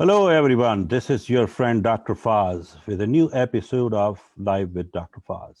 Hello everyone, this is your friend Dr. Faz with a new episode of Live with Dr. Faz.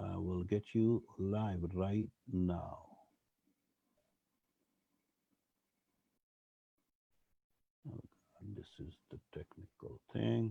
I will get you live right now. This is the technical thing.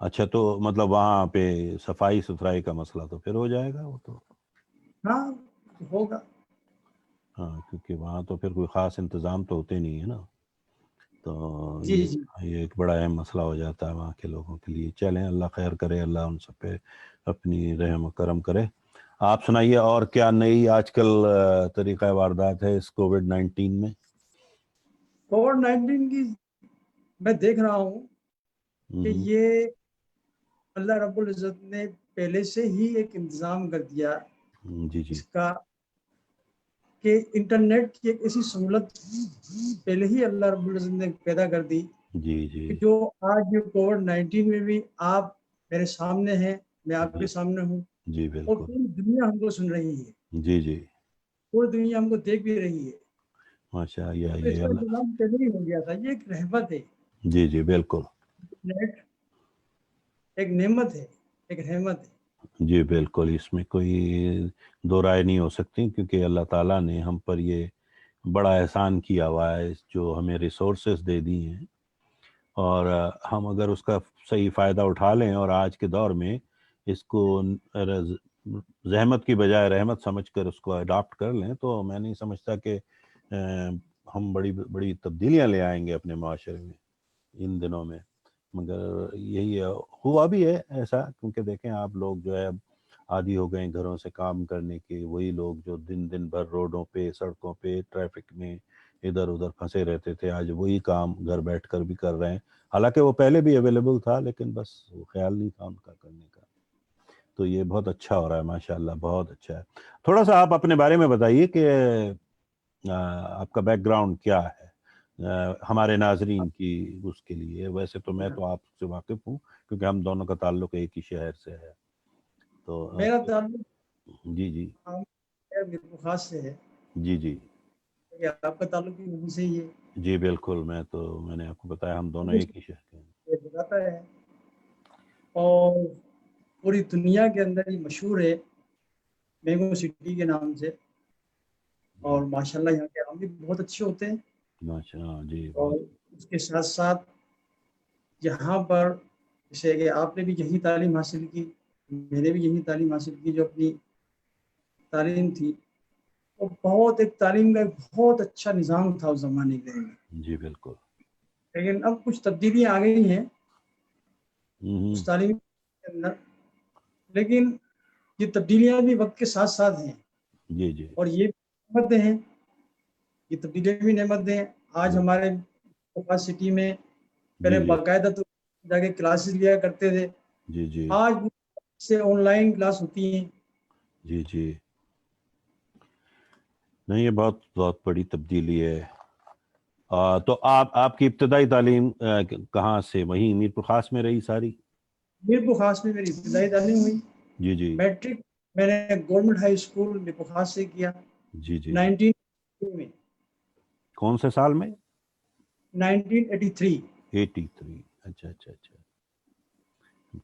اچھا تو مطلب وہاں پہ صفائی ستھرائی کا مسئلہ تو پھر ہو جائے گا وہ تو. ہاں ہوگا. ہاں کیونکہ وہاں تو پھر کوئی خاص انتظام تو ہوتے نہیں ہے نا, تو جی یہ جی یہ ایک بڑا اہم مسئلہ ہو جاتا ہے وہاں کے لوگوں کے لیے. چلیں اللہ خیر کرے, اللہ ان سب پہ اپنی رحم و کرم کرے. آپ سنائیے اور کیا نئی آج کل طریقہ واردات ہے اس کووڈ-19 میں؟ کووڈ-19 کی میں دیکھ رہا ہوں کہ ہوں، یہ اللہ رب العزت نے پہلے سے ہی ایک انتظام کر دیا جی جی اس کا, کہ انٹرنیٹ کی ایک ایسی سہولت پہلے ہی اللہ رب العزت نے پیدا کر دی جی جی کہ جو آج کووڈ-19 میں بھی آپ میرے سامنے ہیں, میں آپ کے جی سامنے ہوں, جی اور بالکل. پوری دنیا ہم کو سن رہی ہے, جی جی پوری دنیا ہم کو دیکھ بھی رہی ہے. ماشاء اللہ, تو اس یہ کا اللہ. انتظام پہلے ہی ہو گیا تھا. یہ ایک رحمت ہے, جی جی بالکل. نیٹ ایک نعمت ہے, ایک رحمت ہے. جی بالکل, اس میں کوئی دو رائے نہیں ہو سکتی, کیونکہ اللہ تعالیٰ نے ہم پر یہ بڑا احسان کیا ہوا ہے, جو ہمیں ریسورسز دے دی ہیں, اور ہم اگر اس کا صحیح فائدہ اٹھا لیں اور آج کے دور میں اس کو زحمت کی بجائے رحمت سمجھ کر اس کو اڈاپٹ کر لیں, تو میں نہیں سمجھتا کہ ہم بڑی بڑی تبدیلیاں لے آئیں گے اپنے معاشرے میں ان دنوں میں. مگر یہی ہوا بھی ہے ایسا, کیونکہ دیکھیں آپ لوگ جو ہے اب عادی ہو گئے ہیں گھروں سے کام کرنے کے. وہی لوگ جو دن بھر روڈوں پہ, سڑکوں پہ, ٹریفک میں ادھر ادھر پھنسے رہتے تھے, آج وہی کام گھر بیٹھ کر بھی کر رہے ہیں. حالانکہ وہ پہلے بھی اویلیبل تھا, لیکن بس وہ خیال نہیں تھا ان کا کرنے کا. تو یہ بہت اچھا ہو رہا ہے ماشاءاللہ, بہت اچھا ہے. تھوڑا سا آپ اپنے بارے میں بتائیے کہ آپ کا بیک گراؤنڈ کیا ہے ہمارے ناظرین کی اس کے لیے. ویسے تو میں تو آپ سے واقف ہوں کیونکہ ہم دونوں کا تعلق ایک ہی شہر سے ہے. تو میرا تعلق جی جی میرپور خاص سے ہے, جی جی آپ کا تعلق بھی وہیں سے ہی ہے. جی بالکل, میں نے آپ کو بتایا ہم دونوں ایک ہی شہر کے ہیں. یہ بتاتا ہے, اور پوری دنیا کے اندر یہ مشہور ہے مینگو سٹی کے نام سے. اور ماشاءاللہ یہاں کے آم بھی بہت اچھے ہوتے ہیں. ماشاء اللہ جی اور بہت. اس کے ساتھ ساتھ یہاں پر جیسے کہ آپ نے بھی یہی تعلیم حاصل کی, میں نے بھی یہی تعلیم حاصل کی, جو اپنی تعلیم تھی وہ بہت ایک تعلیم کا بہت اچھا نظام تھا اس زمانے کے اندر. جی بالکل. لیکن اب کچھ تبدیلیاں آ گئی ہیں اس تعلیم کے اندر, لیکن یہ تبدیلیاں بھی وقت کے ساتھ ساتھ ہیں. جی جی اور یہ نعمتیں ہیں, یہ تبدیلیاں بھی نعمتیں ہیں. آج ہمارے پاس سٹی میں جی پہلے جی باقاعدہ تو جا کے کلاسز لیا کرتے تھے, جی جی آج سے آن لائن کلاس ہوتی ہیں. جی جی نہیں, یہ بہت بہت بڑی تبدیلی ہے. تو آپ کی ابتدائی تعلیم کہاں سے, وہیں میرپور خاص میں رہی ساری؟ میرپور خاص میں میری ابتدائی تعلیم ہوئی. جی جی میٹرک میں نے گورنمنٹ ہائی اسکول میرپور خاص سے کیا جی جی 1983 میں. کون سے سال میں؟ 1983. 83. اچھا اچھا اچھا,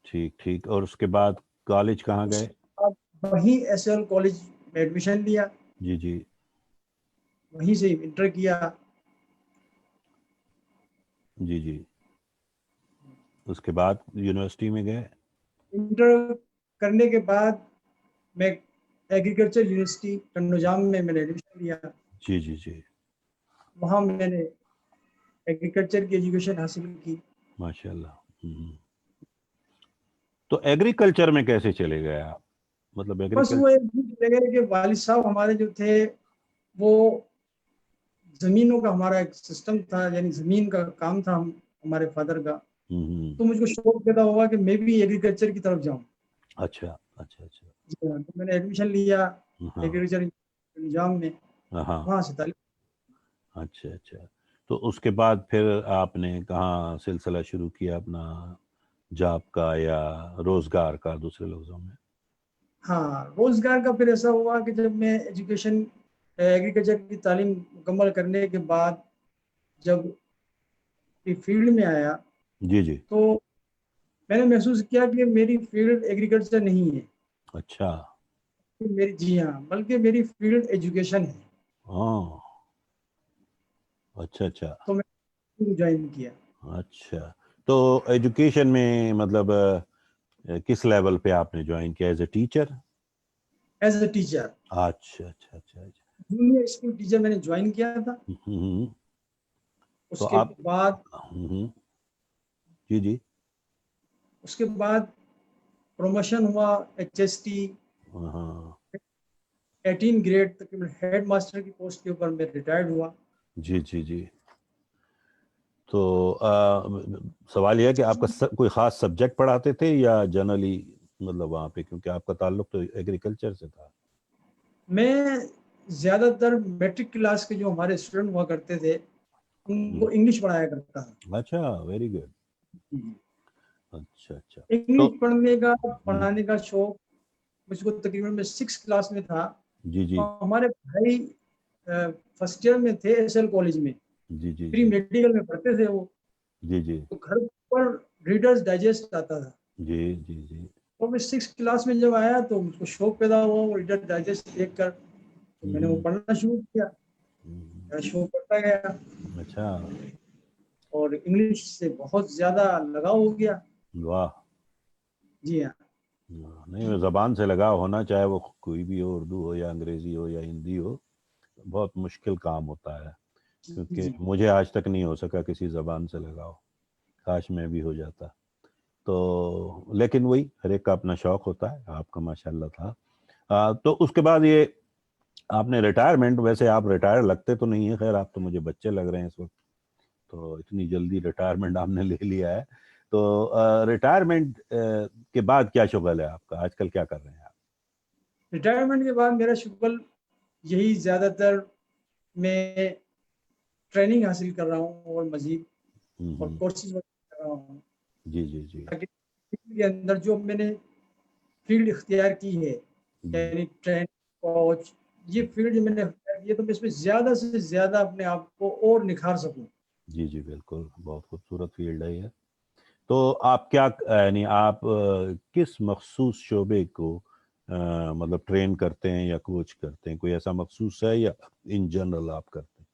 ٹھیک ٹھیک. اور اس کے بعد کالج کہاں گئے؟ وہیں ایس ایل کالج میں ایڈمیشن لیا, جی جی وہیں سے انٹر کیا. جی جی اس کے بعد یونیورسٹی میں گئے؟ انٹر کرنے کے بعد میں ایگریکلچر یونیورسٹی کنڈوجام میں نے ایڈمیشن لیا. جی جی جی وہاں میں نے ایگریکلچر کی ایجوکیشن حاصل کی. ماشاء اللہ. تو ایگریکلچر میں کیسے چلے گئے آپ؟ مطلب بس ایگریکلچر. وہ ایک لگے کہ والد صاحب ہمارے جو تھے وہ زمینوں کا ہمارا ایک سسٹم تھا, یعنی زمین کا کام تھا ہمارے فادر کا. تو مجھ کو شوق پیدا ہوا کہ میں بھی ایگریکلچر کی طرف جاؤں. اچھا اچھا اچھا. جی ہاں, تو میں نے ایڈمیشن لیا ہاں ایگریکلچر نظام میں, ہاں وہاں سے تعلیم. اچھا اچھا. تو اس کے بعد پھر آپ نے کہاں سلسلہ شروع کیا اپنا جاب کا یا روزگار کا, دوسرے لفظوں میں؟ ہاں, روزگار کا پھر ایسا ہوا کہ جب میں ایجوکیشن ایگریکلچر کی تعلیم مکمل کرنے کے بعد جب فیلڈ میں آیا جی جی تو میں نے محسوس کیا کہ میری فیلڈ ایگریکلچر نہیں ہے. اچھا. جی ہاں, بلکہ میری فیلڈ ایجوکیشن ہے. ہاں اچھا اچھا تو میں جوائن کیا. اچھا. تو ایجوکیشن میں مطلب کس لیول پہ آپ نے جوائن کیا؟ As a teacher? As a teacher, اچھا اچھا اچھا اچھا. جونیئر اسکول ٹیچر میں نے جوائن کیا تھا. ہوں. اس تو کے آپ بعد جی جی اس کے بعد پروموشن ہوا HST ہاں 18 گریڈ تک ہیڈ ماسٹر کی پوسٹ کے اوپر میں ریٹائرڈ ہوا. جی جی جی. تو سوال یہ ہے کہ آپ کا کوئی خاص سبجیکٹ پڑھاتے تھے یا جنرلی مطلب وہاں پہ، کیونکہ آپ کا تعلق تو ایگریکلچر سے تھا؟ میں زیادہ تر میٹرک کلاس کے جو ہمارے اسٹوڈنٹ ہوا کرتے تھے ان کو انگلش پڑھایا کرتا تھا. اچھا، ویری گڈ. اچھا اچھا. تو انگلش پڑھنے کا پڑھانے کا شوق مجھ کو تقریباً میں 6 کلاس میں تھا. جی جی ہمارے بھائی فرسٹ ایئر میں تھے SL کالج میں، جی جی پری میڈیکل میں پڑھتے تھے وہ. جی جی تو گھر پر ریڈرز ڈائجسٹ آتا تھا. جی جی جی. تو میں 6 کلاس میں جب آیا تو مجھ کو شوق پیدا ہوا وہ ریڈر ڈائجسٹ دیکھ کر. تو میں نے وہ پڑھنا شروع کیا، میرا شوق بڑھتا گیا اچھا. اور انگلش سے بہت زیادہ لگاؤ ہو گیا. واہ. جی ہاں. نہیں، زبان سے لگاؤ ہونا، چاہے وہ کوئی بھی ہو، اردو ہو یا انگریزی ہو یا ہندی ہو. بہت مشکل کام ہوتا ہے، کیونکہ مجھے آج تک نہیں ہو سکا کسی زبان سے لگاؤ. کاش میں بھی ہو جاتا. تو لیکن وہی ہر ایک کا اپنا شوق ہوتا ہے. آپ کا ماشاءاللہ تھا. تو اس کے بعد یہ آپ نے ریٹائرمنٹ، ویسے آپ ریٹائر لگتے تو نہیں ہیں، خیر آپ تو مجھے بچے لگ رہے ہیں اس وقت، تو اتنی جلدی ریٹائرمنٹ آپ نے لے لیا ہے. تو ریٹائرمنٹ کے بعد کیا شغل ہے آپ کا؟ آج کل کیا کر رہے ہیں آپ؟ ریٹائرمنٹ کے بعد میرا شغل یہی زیادہ تر میں ٹریننگ حاصل کر رہا ہوں اور مزید اور کورسز کر رہا ہوں. جی جی جی. کے اندر جو میں نے فیلڈ اختیار کی ہے، یعنی ٹرین کوچ، یہ فیلڈ جو میں نے اختیار کی ہے تو میں اس میں زیادہ سے زیادہ اپنے آپ کو اور نکھار سکوں. جی جی بالکل، بہت خوبصورت فیلڈ ہے یہ. تو آپ کیا یعنی آپ کس مخصوص شعبے کو مطلب ٹرین کرتے ہیں یا کوچ کرتے ہیں؟ کوئی ایسا مخصوص ہے یا ان جنرل آپ کرتے ہیں؟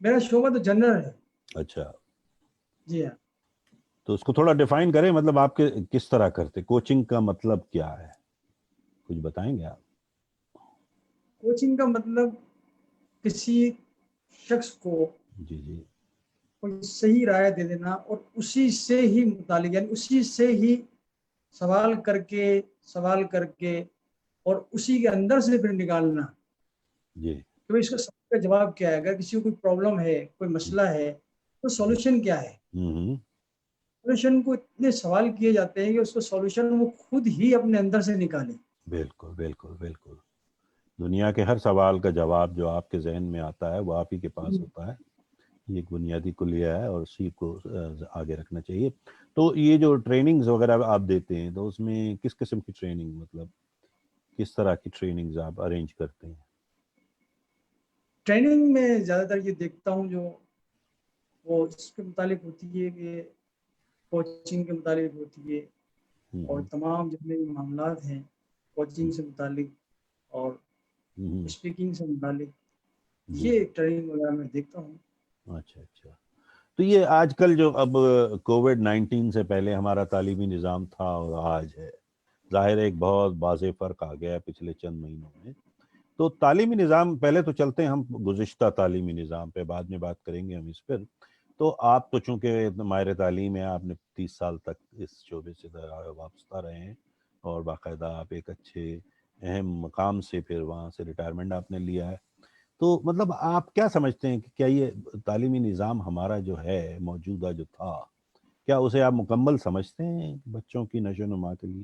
میرا شعبہ تو جنرل ہے. اچھا. جی ہاں. تو اس کو تھوڑا ڈیفائن کریں، مطلب آپ کے کس طرح کرتے؟ کوچنگ کا مطلب کیا ہے؟ کچھ بتائیں گے آپ؟ کوچنگ کا مطلب کسی شخص کو جی جی کوئی صحیح رائے دے دینا اور اسی سے ہی متعلق، یعنی اسی سے ہی سوال کر کے اور اسی کے اندر سے پھر نکالنا جی. کہ اس کا سوال کا جواب کیا ہے. اگر کسی کو کوئی پرابلم ہے، کوئی مسئلہ ہے تو سولوشن کیا ہے. سولوشن کو اتنے سوال کیے جاتے ہیں کہ اس کو سولوشن وہ خود ہی اپنے اندر سے نکالے. بالکل بالکل بالکل. دنیا کے ہر سوال کا جواب جو آپ کے ذہن میں آتا ہے وہ آپ ہی کے پاس ہوتا ہے. یہ ایک بنیادی کلیہ ہے اور اسی کو آگے رکھنا چاہیے. تو یہ جو ٹریننگز وغیرہ آپ دیتے ہیں تو اس میں کس قسم کی ٹریننگ، مطلب کس طرح کی ٹریننگز آپ ارینج کرتے ہیں؟ ٹریننگ میں زیادہ تر یہ دیکھتا ہوں جو وہ اس کے متعلق ہوتی ہے کہ کوچنگ کے متعلق ہوتی ہے اور تمام جتنے بھی معاملات ہیں کوچنگ سے متعلق اور اسپیکنگ سے متعلق، یہ ٹریننگ وغیرہ میں دیکھتا ہوں. اچھا اچھا. تو یہ آج کل جو اب کووڈ-19 سے پہلے ہمارا تعلیمی نظام تھا اور آج ہے، ظاہر ہے ایک بہت واضح فرق آ گیا ہے پچھلے چند مہینوں میں. تو تعلیمی نظام، پہلے تو چلتے ہیں ہم گزشتہ تعلیمی نظام پہ، بعد میں بات کریں گے ہم اس پر. تو آپ تو چونکہ ماہر تعلیم ہے، آپ نے 30 سال تک اس شعبے سے وابستہ رہے ہیں اور باقاعدہ آپ ایک اچھے اہم مقام سے پھر وہاں سے ریٹائرمنٹ آپ نے لیا ہے. تو مطلب آپ کیا سمجھتے ہیں کہ کیا یہ تعلیمی نظام ہمارا جو ہے موجودہ جو تھا، کیا اسے آپ مکمل سمجھتے ہیں بچوں کی نشو و نما کے لیے؟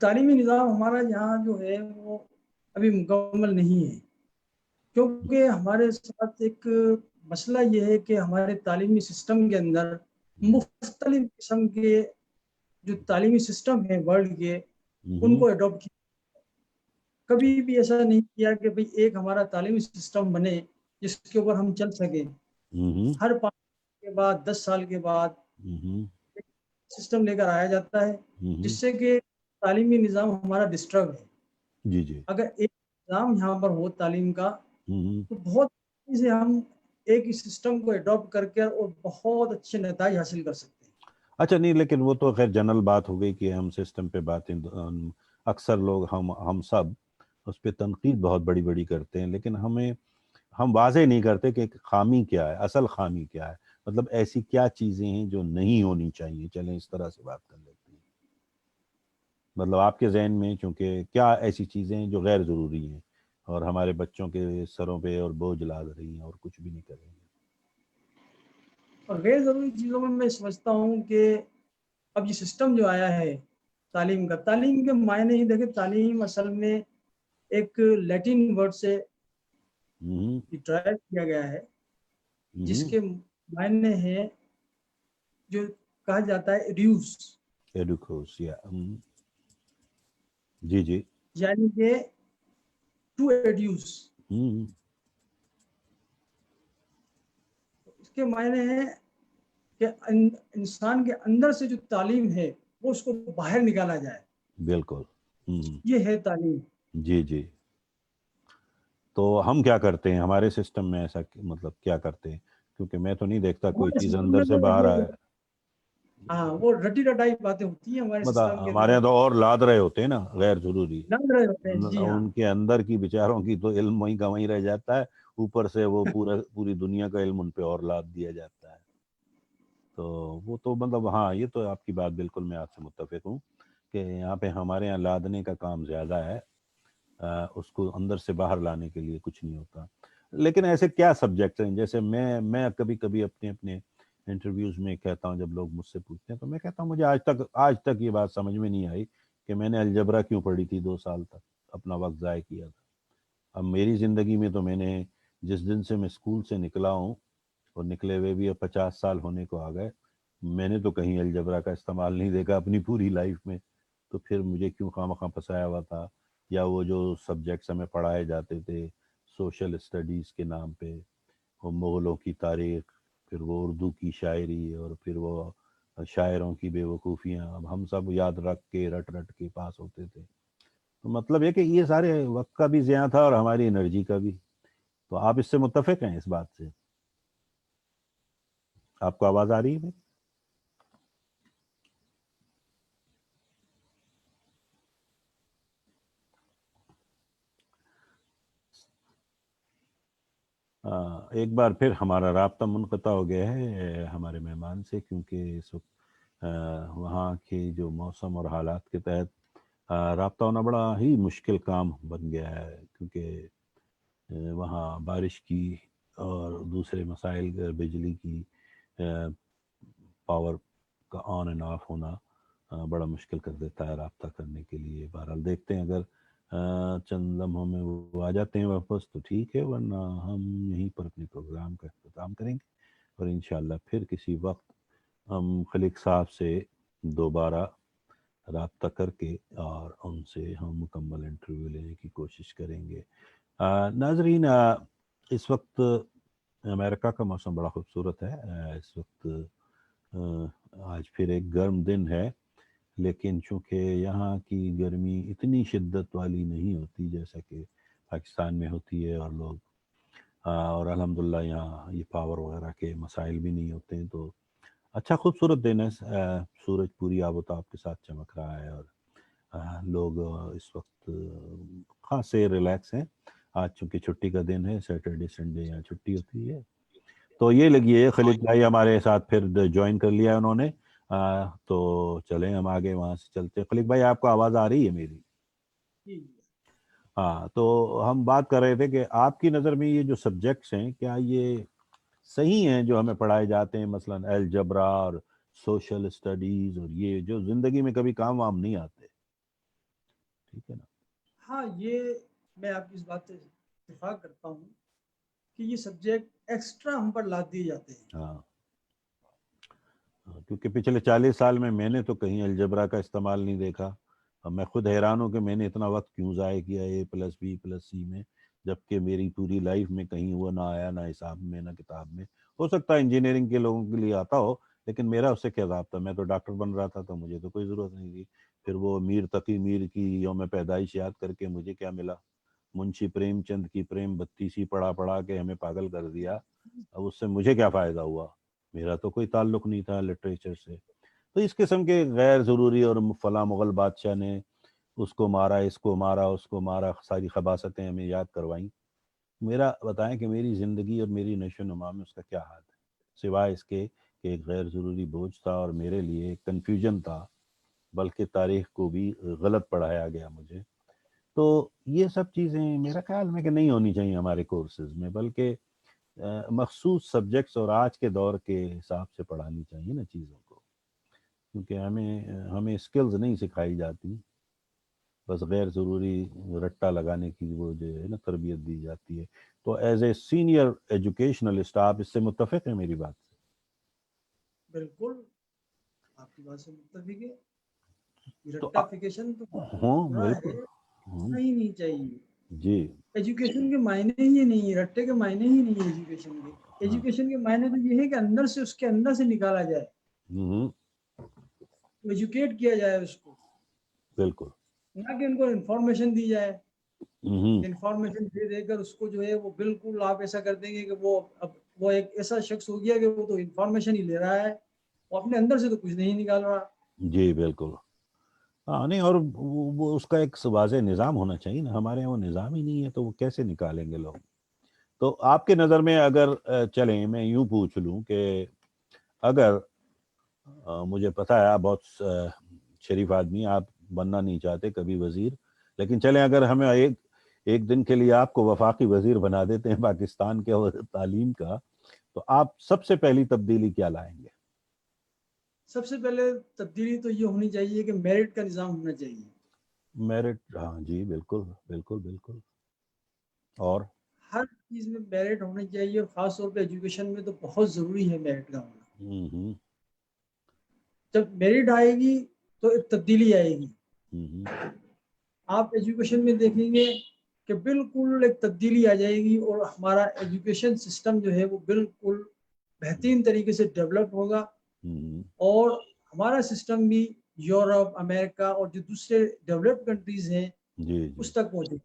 تعلیمی نظام ہمارا یہاں جو ہے وہ ابھی مکمل نہیں ہے، کیونکہ ہمارے ساتھ ایک مسئلہ یہ ہے کہ ہمارے تعلیمی سسٹم کے اندر مختلف قسم کے جو تعلیمی سسٹم ہیں ورلڈ کے ان کو اڈاپٹ کیا. کبھی بھی ایسا نہیں کیا کہ بھئی ایک ہمارا تعلیمی سسٹم بنے جس کے اوپر ہم چل سکیں. ہر 5 سال کے بعد 10 سال کے بعد سسٹم لے کر آیا جاتا ہے جس سے کہ تعلیمی نظام ہمارا ڈسٹرب ہے. جی جی. اگر ایک نظام یہاں پر ہو تعلیم کا تو بہت سے ہم ایک ہی سسٹم کو اڈاپٹ کر کے اور بہت اچھے نتائج حاصل کر سکتے ہیں. اچھا نہیں، لیکن وہ تو خیر جنرل بات ہو گئی کہ ہم سسٹم پہ باتیں، اکثر لوگ ہم سب اس پہ تنقید بہت بڑی بڑی کرتے ہیں، لیکن ہم واضح نہیں کرتے کہ خامی کیا ہے، اصل خامی کیا ہے، مطلب ایسی کیا چیزیں ہیں جو نہیں ہونی چاہیے. چلیں اس طرح سے بات کر لیتے ہیں. مطلب آپ کے ذہن میں چونکہ کیا ایسی چیزیں ہیں جو غیر ضروری ہیں اور ہمارے بچوں کے سروں پہ اور بوجھ لاد رہی ہیں اور کچھ بھی نہیں کر رہی ہیں. اور غیر ضروری چیزوں میں سمجھتا ہوں کہ اب یہ سسٹم جو آیا ہے تعلیم کا، تعلیم کے معنی ہی دیکھیں، تعلیم اصل میں ایک لیٹن ورڈ سے ڈرائیو کیا گیا ہے، جس کے معنی ہے جو کہا جاتا ہے ایڈیوس، ایڈوکوس یا جی جی، یعنی کہ ٹو ایڈیوس. اس کے معنی ہے کہ انسان کے اندر سے جو تعلیم ہے وہ اس کو باہر نکالا جائے. بالکل. یہ ہے تعلیم. جی جی. تو ہم کیا کرتے ہیں ہمارے سسٹم میں، ایسا مطلب کیا کرتے ہیں؟ کیونکہ میں تو نہیں دیکھتا کوئی ہمارے چیز سسٹم اندر میں سے تو باہر یہ، آئے. ہاں وہ رٹی رٹائی باتیں ہوتی ہیں ہمارے مطلب سسٹم کے ہمارے یہاں اندر، تو اور لاد رہے ہوتے ہیں نا غیر ضروری، لگ رہے ہوتے ہیں. جی ہاں، ان کے اندر کی بیچاروں کی تو علم وہیں کا وہیں رہ جاتا ہے، اوپر سے وہ پوری دنیا کا علم ان پہ اور لاد دیا جاتا ہے. تو وہ تو مطلب ہاں، یہ تو آپ کی بات بالکل میں آپ سے متفق ہوں کہ یہاں پہ ہمارے یہاں لادنے کا کام زیادہ ہے، اس کو اندر سے باہر لانے کے لیے کچھ نہیں ہوتا. لیکن ایسے کیا سبجیکٹس ہیں، جیسے میں کبھی کبھی اپنے انٹرویوز میں کہتا ہوں، جب لوگ مجھ سے پوچھتے ہیں تو میں کہتا ہوں مجھے آج تک یہ بات سمجھ میں نہیں آئی کہ میں نے الجبرا کیوں پڑھی تھی 2 سال تک اپنا وقت ضائع کیا تھا. اب میری زندگی میں تو میں نے جس دن سے میں اسکول سے نکلا ہوں، اور نکلے ہوئے بھی اب 50 سال ہونے کو آ گئے، میں نے تو کہیں الجبرا کا استعمال نہیں دیکھا اپنی پوری لائف میں. تو پھر مجھے کیوں خواہ پھنسایا ہوا تھا؟ یا وہ جو سبجیکٹس ہمیں پڑھائے جاتے تھے سوشل اسٹڈیز کے نام پہ، وہ مغلوں کی تاریخ، پھر وہ اردو کی شاعری، اور پھر وہ شاعروں کی بے وقوفیاں، اب ہم سب یاد رکھ کے رٹ کے پاس ہوتے تھے. تو مطلب یہ کہ یہ سارے وقت کا بھی ضیاع تھا اور ہماری انرجی کا بھی. تو آپ اس سے متفق ہیں اس بات سے؟ آپ کو آواز آ رہی ہے؟ ایک بار پھر ہمارا رابطہ منقطع ہو گیا ہے ہمارے مہمان سے، کیونکہ اس وقت وہاں کے جو موسم اور حالات کے تحت رابطہ ہونا بڑا ہی مشکل کام بن گیا ہے، کیونکہ وہاں بارش کی اور دوسرے مسائل، بجلی کی پاور کا آن اینڈ آف ہونا بڑا مشکل کر دیتا ہے رابطہ کرنے کے لیے. بہرحال دیکھتے ہیں، اگر چند لمحوں میں وہ آ جاتے ہیں واپس تو ٹھیک ہے، ورنہ ہم یہیں پر اپنے پروگرام کا اختتام کریں گے، اور انشاءاللہ پھر کسی وقت ہم خلیق صاحب سے دوبارہ رابطہ کر کے اور ان سے ہم مکمل انٹرویو لینے کی کوشش کریں گے. ناظرین، اس وقت امریکہ کا موسم بڑا خوبصورت ہے. اس وقت آج پھر ایک گرم دن ہے، لیکن چونکہ یہاں کی گرمی اتنی شدت والی نہیں ہوتی جیسا کہ پاکستان میں ہوتی ہے، اور لوگ اور الحمدللہ یہاں یہ پاور وغیرہ کے مسائل بھی نہیں ہوتے ہیں. تو اچھا خوبصورت دن ہے، سورج پوری آب و تاب کے ساتھ چمک رہا ہے، اور لوگ اس وقت خاصے ریلیکس ہیں. آج چونکہ چھٹی کا دن ہے، سیٹرڈے سنڈے یہاں چھٹی ہوتی ہے. تو یہ لگیے خلیق بھائی ہمارے ساتھ پھر جوائن کر لیا انہوں نے. تو چلیں ہم آگے وہاں سے چلتے. خلیق بھائی آپ کو آواز آ رہی ہے میری؟ ہاں، تو ہم بات کر رہے تھے کہ آپ کی نظر میں یہ جو سبجیکٹس ہیں، کیا یہ صحیح ہیں جو ہمیں پڑھائے جاتے ہیں، مثلا الجبرا اور سوشل اسٹڈیز، اور یہ جو زندگی میں کبھی کام وام نہیں آتے؟ ٹھیک ہے نا؟ ہاں، یہ میں آپ کی اس بات سے اتفاق کرتا ہوں کہ یہ سبجیکٹ ایکسٹرا ہم پر لاد دیے جاتے ہیں. ہاں، کیونکہ پچھلے 40 سال میں نے تو کہیں الجبرا کا استعمال نہیں دیکھا. میں خود حیران ہوں کہ میں نے اتنا وقت کیوں ضائع کیا A+B+C میں، جبکہ میری پوری لائف میں کہیں وہ نہ آیا، نہ حساب میں نہ کتاب میں. ہو سکتا ہے انجینئرنگ کے لوگوں کے لیے آتا ہو، لیکن میرا اس سے کیا ضابطہ؟ میں تو ڈاکٹر بن رہا تھا، تو مجھے تو کوئی ضرورت نہیں تھی. پھر وہ میر تقی میر کی یوم پیدائش یاد کر کے مجھے کیا ملا؟ منشی پریم چند کی پریم بتیسی پڑھا کے ہمیں پاگل کر دیا. اب اس سے مجھے کیا فائدہ ہوا؟ میرا تو کوئی تعلق نہیں تھا لٹریچر سے. تو اس قسم کے غیر ضروری اور فلاں مغل بادشاہ نے اس کو مارا، اس کو مارا، اس کو مارا، ساری خباثتیں ہمیں یاد کروائیں. میرا بتائیں کہ میری زندگی اور میری نشو و نما میں اس کا کیا حال ہے، سوائے اس کے کہ ایک غیر ضروری بوجھ تھا اور میرے لیے کنفیوژن تھا، بلکہ تاریخ کو بھی غلط پڑھایا گیا مجھے. تو یہ سب چیزیں میرا خیال میں کہ نہیں ہونی چاہیے ہمارے کورسز میں، بلکہ مخصوص سبجیکٹس اور آج کے دور کے حساب سے پڑھانی چاہیے نا چیزوں کو، کیونکہ ہمیں اسکلز نہیں سکھائی جاتی، بس غیر ضروری رٹا لگانے کی وہ جو ہے نا تربیت دی جاتی ہے. تو ایز اے سینئر ایجوکیشنلسٹ آپ اس سے متفق ہیں میری بات سے؟ بالکل آپ کی بات سے متفق ہے. تو رٹافیکیشن تو ہاں برا بالکل. ہے، نہیں نہیں چاہیے. جی ایجوکیشن کے معنی ہی نہیں، رٹے کے معنی ہی نہیں ہے ایجوکیشن کے. ایجوکیشن کے معنی تو یہ ہے کہ اندر سے اس کے اندر سے نکالا جائے، ایجوکیٹ کیا جائے اس کو، بالکل. نہ کہ ان کو انفارمیشن دی جائے. انفارمیشن دے کر اس کو جو ہے وہ بالکل آپ ایسا کر دیں گے کہ وہ ایک ایسا شخص ہو گیا کہ وہ تو انفارمیشن ہی لے رہا ہے، وہ اپنے اندر سے تو کچھ نہیں نکال رہا. جی بالکل. ہاں نہیں، اور وہ اس کا ایک واضح نظام ہونا چاہیے نا. ہمارے یہاں وہ نظام ہی نہیں ہے تو وہ کیسے نکالیں گے لوگ؟ تو آپ کے نظر میں اگر چلیں میں یوں پوچھ لوں کہ اگر مجھے پتہ ہے آپ بہت شریف آدمی، آپ بننا نہیں چاہتے کبھی وزیر، لیکن چلیں اگر ہمیں ایک دن کے لیے آپ کو وفاقی وزیر بنا دیتے ہیں پاکستان کے تعلیم کا، تو آپ سب سے پہلی تبدیلی کیا لائیں گے؟ سب سے پہلے تبدیلی تو یہ ہونی چاہیے کہ میرٹ کا نظام ہونا چاہیے. میرٹ، ہاں جی بالکل بالکل بالکل. اور ہر چیز میں میرٹ ہونا چاہیے، اور خاص طور پہ ایجوکیشن میں تو بہت ضروری ہے میرٹ کا ہونا. جب میرٹ آئے گی تو ایک تبدیلی آئے گی. آپ ایجوکیشن میں دیکھیں گے کہ بالکل ایک تبدیلی آ جائے گی، اور ہمارا ایجوکیشن سسٹم جو ہے وہ بالکل بہترین طریقے سے ڈیولپ ہوگا، اور ہمارا سسٹم بھی یورپ، امریکہ اور جو دوسرے ڈیولپڈ کنٹریز ہیں جی اس تک پہنچے.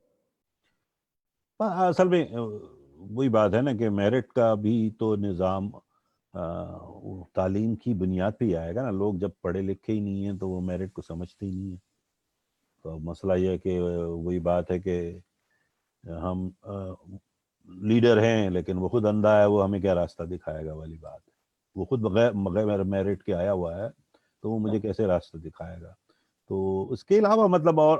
اصل میں وہی بات ہے نا کہ میرٹ کا بھی تو نظام تعلیم کی بنیاد پہ ہی آئے گا نا. لوگ جب پڑھے لکھے ہی نہیں ہیں تو وہ میرٹ کو سمجھتے ہی نہیں ہیں. تو مسئلہ یہ ہے کہ وہی بات ہے کہ ہم لیڈر ہیں لیکن وہ خود اندھا ہے، وہ ہمیں کیا راستہ دکھائے گا والی بات ہے. وہ خود بغیر میرٹ کے آیا ہوا ہے تو وہ مجھے کیسے راستہ دکھائے گا. تو اس کے علاوہ مطلب اور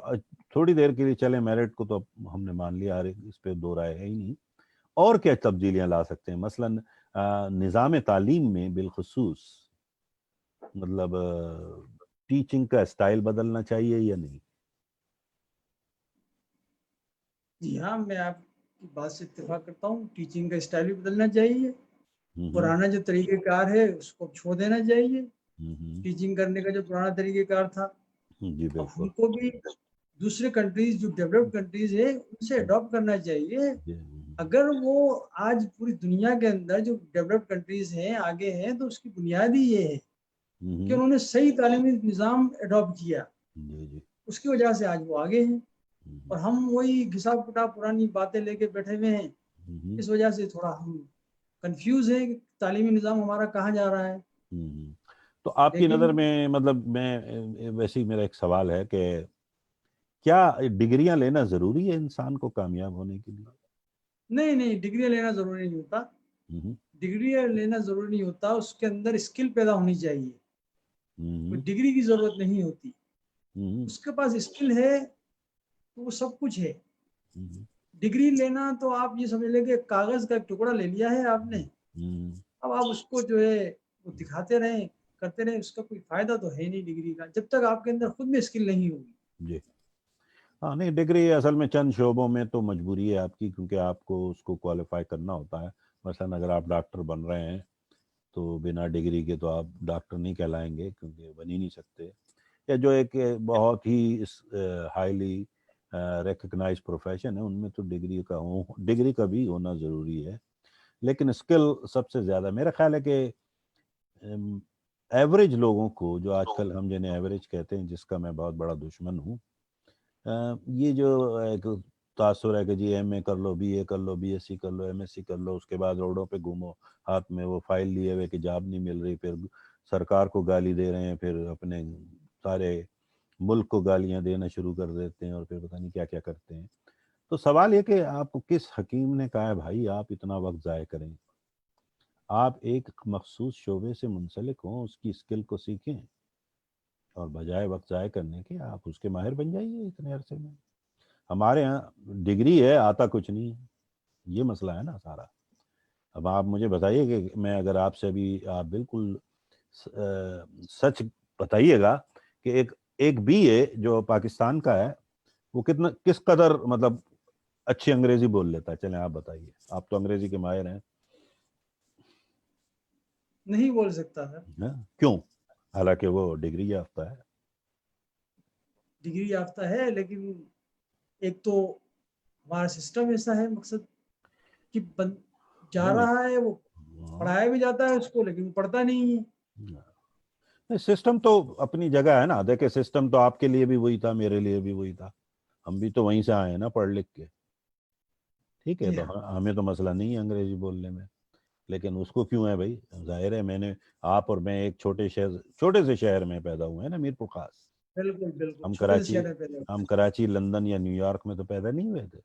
تھوڑی دیر کے لیے چلیں میرٹ کو تو ہم نے مان لیا، اس پہ دو رائے ہے ہی نہیں. اور کیا تبدیلیاں لا سکتے ہیں مثلا نظام تعلیم میں بالخصوص؟ مطلب ٹیچنگ کا اسٹائل بدلنا چاہیے یا نہیں؟ جی ہاں، میں آپ کی بات سے اتفاق کرتا ہوں. ٹیچنگ کا اسٹائل بھی بدلنا چاہیے. پرانا جو طریقہ کار ہے اس کو چھوڑ دینا چاہیے. ٹیچنگ کرنے کا جو پرانا طریقہ کار تھا، جی اب بالکل. ہم کو بھی دوسرے کنٹریز جو ڈیولپڈ کنٹریز ہیں ان سے اڈاپٹ کرنا چاہیے. اگر وہ آج پوری دنیا کے اندر جو ڈیولپڈ کنٹریز ہیں آگے ہیں تو اس کی بنیاد ہی یہ ہے کہ انہوں نے صحیح تعلیمی نظام اڈاپٹ کیا، اس کی وجہ سے آج وہ آگے ہیں. اور ہم وہی گھسا پٹا پرانی باتیں لے کے بیٹھے ہوئے ہیں. اس وجہ سے تھوڑا ہم کنفیوز ہیں کہ تعلیمی نظام ہمارا کہاں جا رہا ہے. تو آپ کی نظر میں مطلب میں ویسے ہی میرا ایک سوال ہے کہ کیا ڈگریاں لینا ضروری ہے انسان کو کامیاب ہونے کے لیے؟ نہیں، ڈگریاں لینا ضروری نہیں ہوتا. ڈگری لینا ضروری نہیں ہوتا، اس کے اندر اسکل پیدا ہونی چاہیے. کوئی ڈگری کی ضرورت نہیں ہوتی. اس کے پاس اسکل ہے تو وہ سب کچھ ہے. ڈگری لینا تو آپ یہ سمجھ لیں کہ کاغذ کا ایک ٹکڑا لے لیا ہے آپ نے، اب آپ اس کو جو ہے وہ دکھاتے رہیں کرتے رہیں، اس کا کوئی فائدہ تو ہے نہیں ڈگری کا جب تک آپ کے اندر خود میں اسکل نہیں ہوگی. جی ہاں نہیں، ڈگری اصل میں چند شعبوں میں تو مجبوری ہے آپ کی، کیونکہ آپ کو اس کو کوالیفائی کرنا ہوتا ہے. مثلا اگر آپ ڈاکٹر بن رہے ہیں تو بنا ڈگری کے تو آپ ڈاکٹر نہیں کہلائیں گے، کیونکہ بن ہی نہیں سکتے. یا جو ایک بہت ہی ہائیلی ریکگنائز پروفیشن ہے ان میں تو ڈگری کا بھی ہونا ضروری ہے. لیکن اسکل سب سے زیادہ میرا خیال ہے کہ ایوریج لوگوں کو، جو آج کل ہم جنہیں ایوریج کہتے ہیں، جس کا میں بہت بڑا دشمن ہوں، یہ جو ایک تاثر ہے کہ جی ایم اے کر لو، بی اے کر لو، بی ایس سی کر لو، ایم ایس سی کر لو، اس کے بعد روڈوں پہ گھومو ہاتھ میں وہ فائل لیے ہوئے کہ جاب نہیں مل رہی، پھر سرکار کو گالی دے رہے ہیں، پھر اپنے سارے ملک کو گالیاں دینا شروع کر دیتے ہیں، اور پھر پتہ نہیں کیا کیا کرتے ہیں۔ تو سوال یہ کہ آپ کو کس حکیم نے کہا ہے بھائی آپ اتنا وقت ضائع کریں؟ آپ ایک مخصوص شعبے سے منسلک ہوں، اس کی اسکل کو سیکھیں، اور بجائے وقت ضائع کرنے کے آپ اس کے ماہر بن جائیے اتنے عرصے میں۔ ہمارے یہاں ڈگری ہے، آتا کچھ نہیں ہے، یہ مسئلہ ہے نا سارا۔ اب آپ مجھے بتائیے کہ میں اگر آپ سے ابھی آپ بالکل سچ بتائیے گا کہ ایک بی اے جو پاکستان کا ہے وہ کتنا کس قدر مطلب اچھی انگریزی بول لیتا ہے؟ چلیں آپ بتائیے، آپ تو انگریزی کے ماہر ہیں۔ نہیں بول سکتا ہے۔ کیوں؟ حالانکہ وہ ڈگری یافتہ ہے۔ ڈگری یافتہ ہے، لیکن ایک تو ہمارا سسٹم ایسا ہے، مقصد کہ جا رہا ہے، وہ پڑھایا بھی جاتا ہے اس کو، لیکن وہ پڑھتا نہیں ہے۔ سسٹم تو اپنی جگہ ہے نا، دیکھیں سسٹم تو آپ کے لیے بھی وہی تھا، میرے لیے بھی وہی تھا، ہم بھی تو وہیں سے آئے ہیں نا پڑھ لکھ کے، ٹھیک ہے؟ تو ہمیں تو مسئلہ نہیں ہے انگریزی بولنے میں، لیکن اس کو کیوں ہے بھائی؟ ظاہر ہے میں نے آپ اور میں ایک چھوٹے سے شہر میں پیدا ہوئے ہیں نا، میرپور خاص۔ بالکل بالکل، ہم کراچی، لندن یا نیو یارک میں تو پیدا نہیں ہوئے تھے،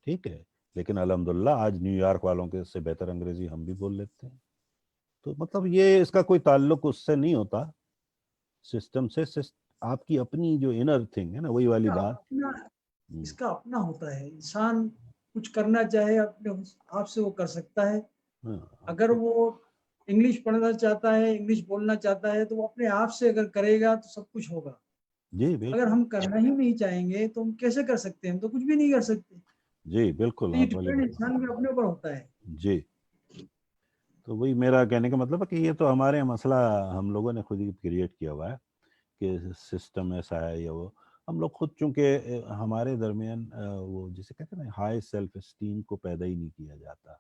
ٹھیک ہے؟ لیکن الحمدللہ آج نیو یارک والوں کے سے بہتر انگریزی ہم بھی بول لیتے ہیں۔ تو مطلب یہ اس کا کوئی تعلق اس سے نہیں ہوتا، سسٹم سے، آپ کی اپنی جو انر تھنگ ہے نا، وہی والی بات۔ اس کا اپنا ہوتا ہے، انسان کچھ کرنا چاہے اپنے آپ سے وہ کر سکتا ہے۔ اگر وہ انگلش پڑھنا چاہتا ہے، انگلش بولنا چاہتا ہے، تو وہ اپنے آپ سے اگر کرے گا تو سب کچھ ہوگا۔ جی بالکل۔ اگر ہم کرنا ہی نہیں چاہیں گے تو ہم کیسے کر سکتے ہیں؟ ہم تو کچھ بھی نہیں کر سکتے۔ جی بالکل، یہ ڈیپینڈ انسان کے اپنے اوپر ہوتا ہے۔ جی، تو وہی میرا کہنے کا مطلب ہے کہ یہ تو ہمارے مسئلہ ہم لوگوں نے خود ہی کریٹ کیا ہوا ہے کہ سسٹم ایسا ہے، یا وہ ہم لوگ خود، چونکہ ہمارے درمیان وہ جسے کہتے ہیں نا ہائی سیلف اسٹیم کو پیدا ہی نہیں کیا جاتا۔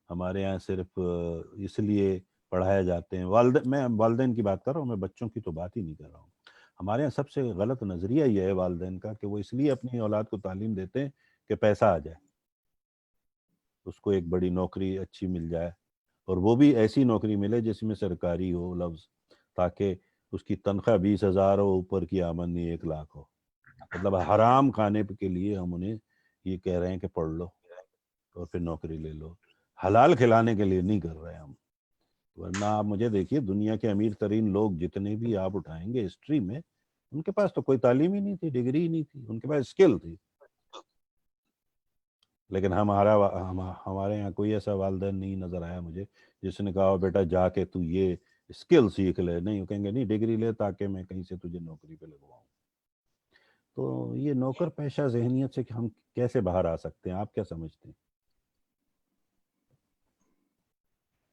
ہمارے یہاں صرف اس لیے پڑھائے جاتے ہیں، میں والدین کی بات کر رہا ہوں، میں بچوں کی تو بات ہی نہیں کر رہا ہوں۔ ہمارے یہاں سب سے غلط نظریہ یہ ہے والدین کا کہ وہ اس لیے اپنی اولاد کو تعلیم دیتے ہیں کہ پیسہ آ جائے، اس کو ایک بڑی نوکری اچھی مل جائے، اور وہ بھی ایسی نوکری ملے جس میں سرکاری ہو لفظ، تاکہ اس کی تنخواہ 20,000 ہو، اوپر کی آمدنی 1,00,000 ہو۔ مطلب حرام کھانے کے لیے ہم انہیں یہ کہہ رہے ہیں کہ پڑھ لو اور پھر نوکری لے لو، حلال کھلانے کے لیے نہیں کر رہے ہم۔ ورنہ آپ مجھے دیکھیے، دنیا کے امیر ترین لوگ جتنے بھی آپ اٹھائیں گے ہسٹری میں، ان کے پاس تو کوئی تعلیم ہی نہیں تھی، ڈگری ہی نہیں تھی، ان کے پاس اسکل تھی۔ لیکن ہمارے یہاں کوئی ایسا والدین نہیں نظر آیا مجھے جس نے کہا بیٹا جا کے تو یہ اسکل سیکھ لے، نہیں، وہ کہیں گے نہیں ڈگری لے تاکہ میں کہیں سے تجھے نوکری پہ لگواؤں۔ تو یہ نوکر پیشہ ذہنیت سے ہم کیسے باہر آ سکتے ہیں؟ آپ کیا سمجھتے ہیں؟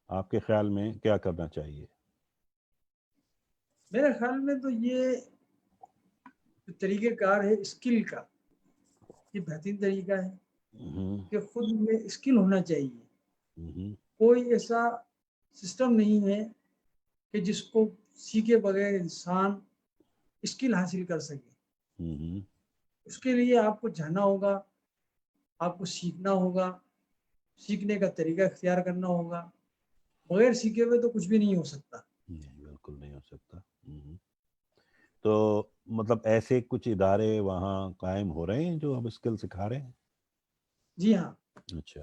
آپ کے خیال میں کیا کرنا چاہیے؟ میرے خیال میں تو یہ طریقہ کار ہے اسکل کا، یہ بہترین طریقہ ہے کہ خود میں اسکل ہونا چاہیے۔ کوئی ایسا سسٹم نہیں ہے کہ جس کو سیکھے بغیر انسان اسکل حاصل کر سکے۔ اس کے لیے آپ کو جانا ہوگا، آپ کو سیکھنا ہوگا، سیکھنے کا طریقہ اختیار کرنا ہوگا۔ بغیر سیکھے ہوئے تو کچھ بھی نہیں ہو سکتا۔ بالکل نہیں ہو سکتا۔ تو مطلب ایسے کچھ ادارے وہاں قائم ہو رہے ہیں جو اب اسکل سکھا رہے ہیں؟ جی ہاں، اچھا،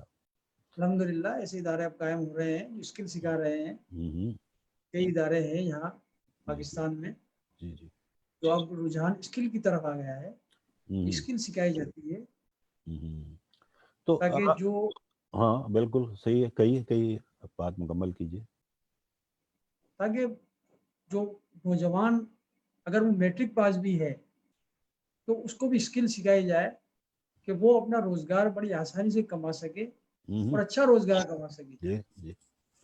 الحمدللہ ایسے ادارے اب قائم ہو رہے ہیں جو اسکل سکھا رہے ہیں۔ کئی ادارے ہیں یہاں پاکستان میں جی جی، تو اب رجحان اسکل کی طرف آ گیا ہے، اسکل سکھائی جاتی ہے تو تاکہ جو ہاں بالکل صحیح ہے، کئی بات مکمل کیجیے۔ تاکہ جو نوجوان اگر وہ میٹرک پاس بھی ہے تو اس کو بھی اسکل سکھائی جائے کہ وہ اپنا روزگار بڑی آسانی سے کما سکے اور اچھا روزگار کما سکے،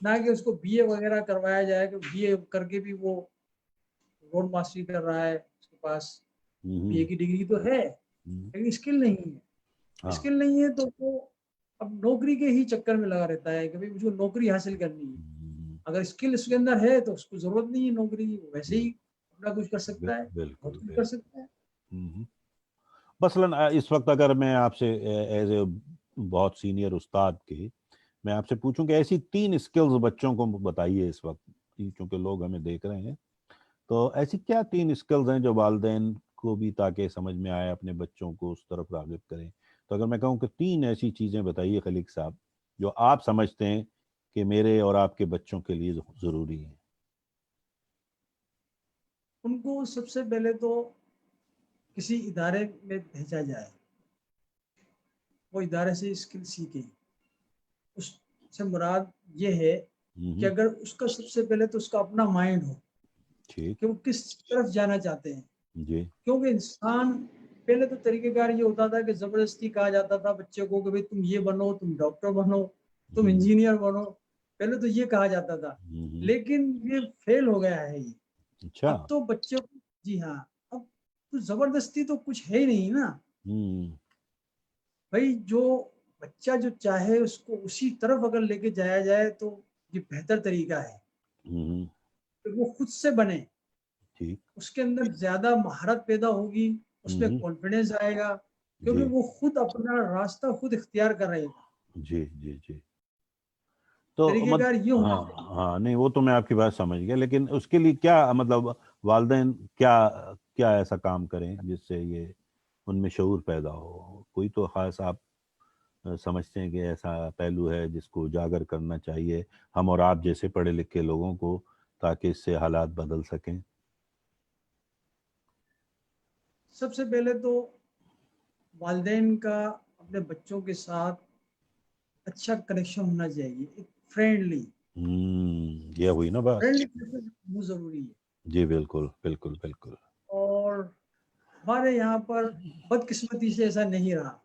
نہ کہ اس کو بی اے وغیرہ کروایا جائے کہ بی اے کر کے بھی وہ روڈ ماسٹری کر رہا ہے، اس کے پاس بی اے کی ڈگری تو ہے لیکن اسکل نہیں ہے۔ اسکل نہیں ہے تو وہ اب نوکری کے ہی چکر میں لگا رہتا ہے کہ بھائی مجھے نوکری حاصل کرنی ہے۔ اگر اسکل اس کے اندر ہے تو اس کو ضرورت نہیں ہے نوکری کی، ویسے ہی اپنا کچھ کر سکتا ہے، بہت کچھ کر سکتا ہے۔ مثلاً اس وقت اگر میں آپ سے ایز اے بہت سینئر استاد کے میں آپ سے پوچھوں کہ ایسی 3 اسکلز بچوں کو بتائیے اس وقت، چونکہ لوگ ہمیں دیکھ رہے ہیں، تو ایسی کیا 3 اسکلز ہیں جو والدین کو بھی تاکہ سمجھ میں آئے اپنے بچوں کو اس طرف راغب کریں؟ تو اگر میں کہوں کہ 3 ایسی چیزیں بتائیے خلیق صاحب جو آپ سمجھتے ہیں کہ میرے اور آپ کے بچوں کے لیے ضروری ہیں۔ ان کو سب سے پہلے تو کسی ادارے میں بھیجا جائے، وہ ادارے سے اسکل سیکھیں۔ اس سے مراد یہ ہے کہ اگر اس کا سب سے پہلے تو اس کا اپنا مائنڈ ہو ٹھیک، کہ وہ کس طرف جانا چاہتے ہیں، جی، کیونکہ انسان پہلے تو طریقہ کار یہ ہوتا تھا کہ زبردستی کہا جاتا تھا بچے کو کہ بھئی تم یہ بنو، تم ڈاکٹر بنو، تم انجینئر بنو، پہلے تو یہ کہا جاتا تھا، لیکن یہ فیل ہو گیا ہے۔ یہ اچھا، اب تو بچے کو، جی ہاں، اب تو زبردستی تو کچھ ہے ہی نہیں نا بھائی، جو بچہ جو چاہے اس کو اسی طرف اگر لے کے جایا جائے تو یہ بہتر طریقہ ہے کہ وہ خود سے بنے، ٹھیک، اس کے اندر زیادہ مہارت پیدا ہوگی، اس میں کانفیڈنس آئے گا، کیونکہ جی وہ خود اپنا راستہ خود اختیار کر رہے گا۔ جی جی جی، تو طریقہ کار یہ ہونا ہاں چاہیے۔ ہاں، نہیں وہ تو میں آپ کی بات سمجھ گیا، لیکن اس کے لیے کیا مطلب والدین کیا کیا ایسا کام کریں جس سے یہ ان میں شعور پیدا ہو؟ کوئی تو خاص آپ سمجھتے ہیں کہ ایسا پہلو ہے جس کو اجاگر کرنا چاہیے ہم اور آپ جیسے پڑھے لکھے لوگوں کو، تاکہ اس سے حالات بدل سکیں؟ سب سے پہلے تو والدین کا اپنے بچوں کے ساتھ اچھا کنیکشن ہونا چاہیے، ایک فرینڈلی یہ ہوئی نا بات؟ بہت ضروری ہے۔ جی بالکل بالکل بالکل۔ اور ہمارے یہاں پر بدقسمتی سے ایسا نہیں رہا،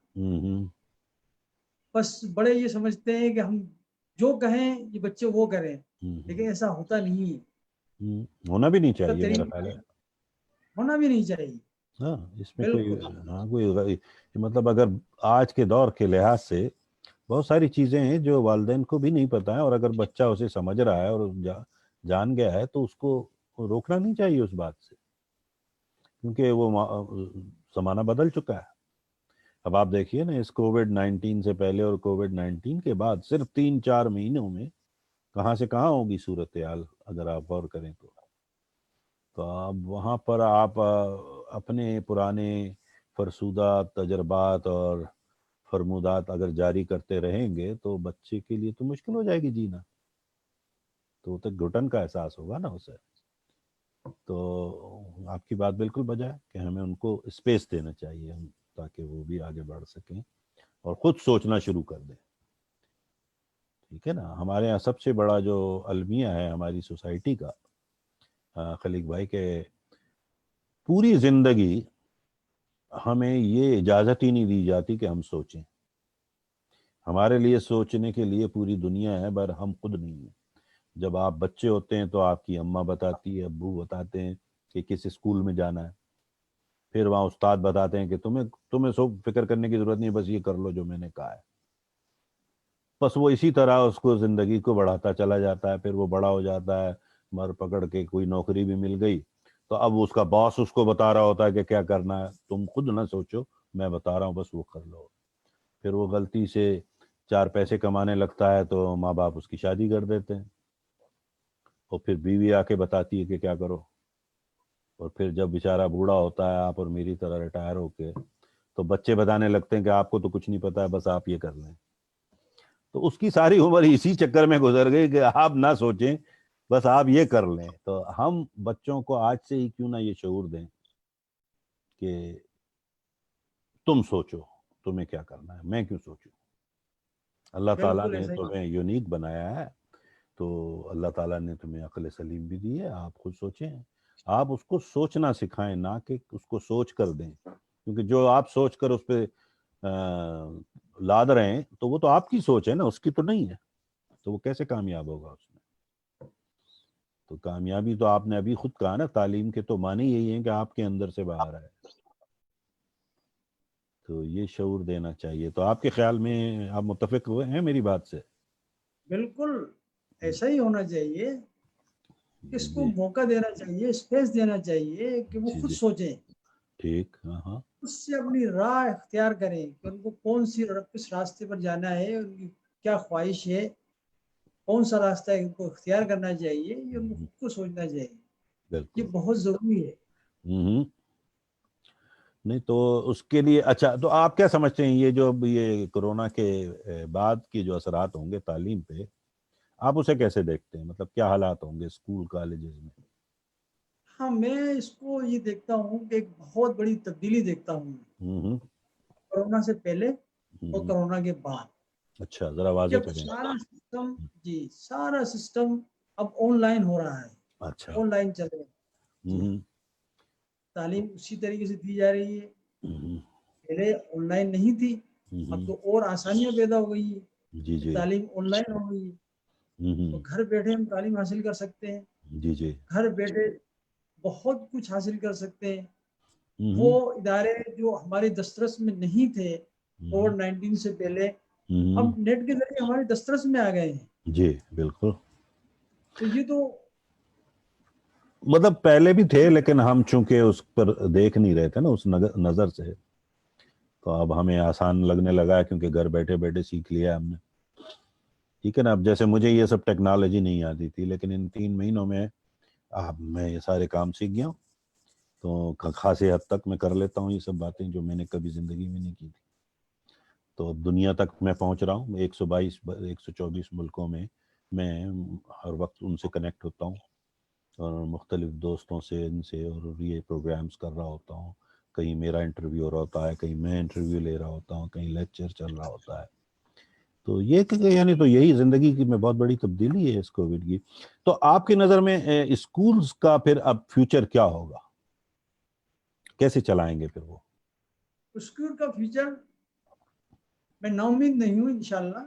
بس بڑے یہ سمجھتے ہیں کہ ہم جو کہیں یہ بچے وہ کریں، لیکن ایسا ہوتا نہیں ہے۔ ہونا بھی نہیں اس کا چاہیے میرا خیال طریقہ ہے۔ ہونا بھی نہیں چاہیے۔ ہاں، اس میں کوئی بالکل مطلب اگر آج کے دور کے لحاظ سے بہت ساری چیزیں ہیں جو والدین کو بھی نہیں پتہ ہے، اور اگر بچہ اسے سمجھ رہا ہے اور جان گیا ہے تو اس کو روکنا نہیں چاہیے اس بات سے، کیونکہ وہ زمانہ بدل چکا ہے۔ اب آپ دیکھیے نا، اس کووڈ-19 سے پہلے اور کووڈ-19 کے بعد صرف 3-4 مہینوں میں کہاں سے کہاں ہوگی صورتحال اگر آپ غور کریں تو اب وہاں پر آپ اپنے پرانے فرسودہ تجربات اور فرمودات اگر جاری کرتے رہیں گے تو بچے کے لیے تو مشکل ہو جائے گی جینا، تو تک گھٹن کا احساس ہوگا نا اسے۔ تو آپ کی بات بالکل بجا ہے کہ ہمیں ان کو اسپیس دینا چاہیے تاکہ وہ بھی آگے بڑھ سکیں اور خود سوچنا شروع کر دیں، ٹھیک ہے نا؟ ہمارے یہاں سب سے بڑا جو المیہ ہے ہماری سوسائٹی کا خلیق بھائی، کہ پوری زندگی ہمیں یہ اجازت ہی نہیں دی جاتی کہ ہم سوچیں۔ ہمارے لیے سوچنے کے لیے پوری دنیا ہے، پر ہم خود نہیں ہیں۔ جب آپ بچے ہوتے ہیں تو آپ کی اماں بتاتی ہے، ابو بتاتے ہیں کہ کس اسکول میں جانا ہے، پھر وہاں استاد بتاتے ہیں کہ تمہیں سو فکر کرنے کی ضرورت نہیں، بس یہ کر لو جو میں نے کہا ہے۔ بس وہ اسی طرح اس کو زندگی کو بڑھاتا چلا جاتا ہے، پھر وہ بڑا ہو جاتا ہے، مر پکڑ کے کوئی نوکری بھی مل گئی تو اب اس کا باس اس کو بتا رہا ہوتا ہے کہ کیا کرنا ہے، تم خود نہ سوچو، میں بتا رہا ہوں بس وہ کر لو۔ پھر وہ غلطی سے 4 پیسے کمانے لگتا ہے تو ماں باپ اس کی شادی کر دیتے ہیں، اور پھر بیوی آ کے بتاتی ہے کہ کیا کرو، اور پھر جب بیچارہ بوڑھا ہوتا ہے آپ اور میری طرح ریٹائر ہو کے، تو بچے بتانے لگتے ہیں کہ آپ کو تو کچھ نہیں پتا ہے، بس آپ یہ کر لیں۔ تو اس کی ساری عمر اسی چکر میں گزر گئی کہ آپ نہ سوچیں، بس آپ یہ کر لیں۔ تو ہم بچوں کو آج سے ہی کیوں نہ یہ شعور دیں کہ تم سوچو تمہیں کیا کرنا ہے، میں کیوں سوچوں؟ اللہ تعالیٰ بالکل نے ایسا ہی۔ تمہیں یونیک بنایا ہے، تو اللہ تعالیٰ نے تمہیں عقل سلیم بھی دی ہے، آپ خود سوچیں۔ آپ اس کو سوچنا سکھائیں، نہ کہ اس کو سوچ کر دیں، کیونکہ جو آپ سوچ کر اس پہ لاد رہے ہیں تو وہ تو آپ کی سوچ ہے نا، اس کی تو نہیں ہے، تو وہ کیسے کامیاب ہوگا اس میں؟ تو کامیابی تو آپ نے ابھی خود کہا نا، تعلیم کے تو معنی یہی ہیں کہ آپ کے اندر سے باہر آئے، تو یہ شعور دینا چاہیے۔ تو آپ کے خیال میں آپ متفق ہوئے ہیں میری بات سے؟ بالکل ایسا ہی ہونا چاہیے کہ اس کو جی موقع دینا چاہیے، اسپیس دینا چاہیے کہ وہ جی خود جی سوچیں۔ ٹھیک. ہاں. اس سے اپنی راہ اختیار کریں کہ ان کو کس راستے پر جانا ہے، ان کی کیا خواہش ہے، کون سا راستہ ان کو اختیار کرنا چاہیے، یہ ان کو خود کو سوچنا چاہیے. یہ بالکل. بہت ضروری ہے. نہیں تو اس کے لیے اچھا، تو آپ کیا سمجھتے ہیں یہ جو یہ کورونا کے بعد کی جو اثرات ہوں گے تعلیم پہ، آپ اسے کیسے دیکھتے ہیں؟ مطلب کیا حالات ہوں گے اسکول کالجز میں؟ ہاں، میں اس کو یہ دیکھتا ہوں کہ ایک بہت بڑی تبدیلی دیکھتا ہوں کورونا سے پہلے اور کورونا کے بعد. اچھا، ذرا واضح جب کریں. سارا سسٹم اب آن لائن ہو رہا ہے، اچھا. آن لائن چل رہا ہے. جی، تعلیم اسی طریقے سے دی جا رہی ہے. پہلے آن لائن نہیں تھی، اب تو اور آسانیاں پیدا ہو گئی ہیں. جی جی. تعلیم آن لائن ہو گئی ہے، تو گھر بیٹھے ہم تعلیم حاصل کر سکتے ہیں. جی جی. گھر بیٹھے بہت کچھ حاصل کر سکتے ہیں. وہ ادارے جو ہمارے دسترس میں نہیں تھے کووڈ-19 سے پہلے، اب نیٹ کے ذریعے ہمارے دسترس میں آ گئے ہیں. جی بالکل. تو یہ تو مطلب پہلے بھی تھے لیکن ہم چونکہ اس پر دیکھ نہیں رہے تھے نا اس نظر سے، تو اب ہمیں آسان لگنے لگا ہے کیونکہ گھر بیٹھے بیٹھے سیکھ لیا ہم نے. ٹھیک ہے نا. اب جیسے مجھے یہ سب ٹیکنالوجی نہیں آتی تھی، لیکن ان 3 مہینوں میں اب میں یہ سارے کام سیکھ گیا ہوں، تو خاصی حد تک میں کر لیتا ہوں یہ سب باتیں جو میں نے کبھی زندگی میں نہیں کی تھی. تو دنیا تک میں پہنچ رہا ہوں. 124 ملکوں میں ہر وقت ان سے کنیکٹ ہوتا ہوں، اور مختلف دوستوں سے ان سے اور یہ پروگرامز کر رہا ہوتا ہوں. کہیں میرا انٹرویو ہو رہا ہوتا ہے، کہیں میں انٹرویو لے رہا ہوتا ہوں، کہیں لیکچر چل رہا ہوتا ہے. تو یہ یعنی تو یہی زندگی کی میں بہت بڑی تبدیلی ہے اس کووڈ کی. تو آپ کی نظر میں اسکولز کا پھر اب فیوچر کیا ہوگا؟ کیسے چلائیں گے پھر وہ اسکول کا فیوچر؟ میں نا امید نہیں ہوں. انشاءاللہ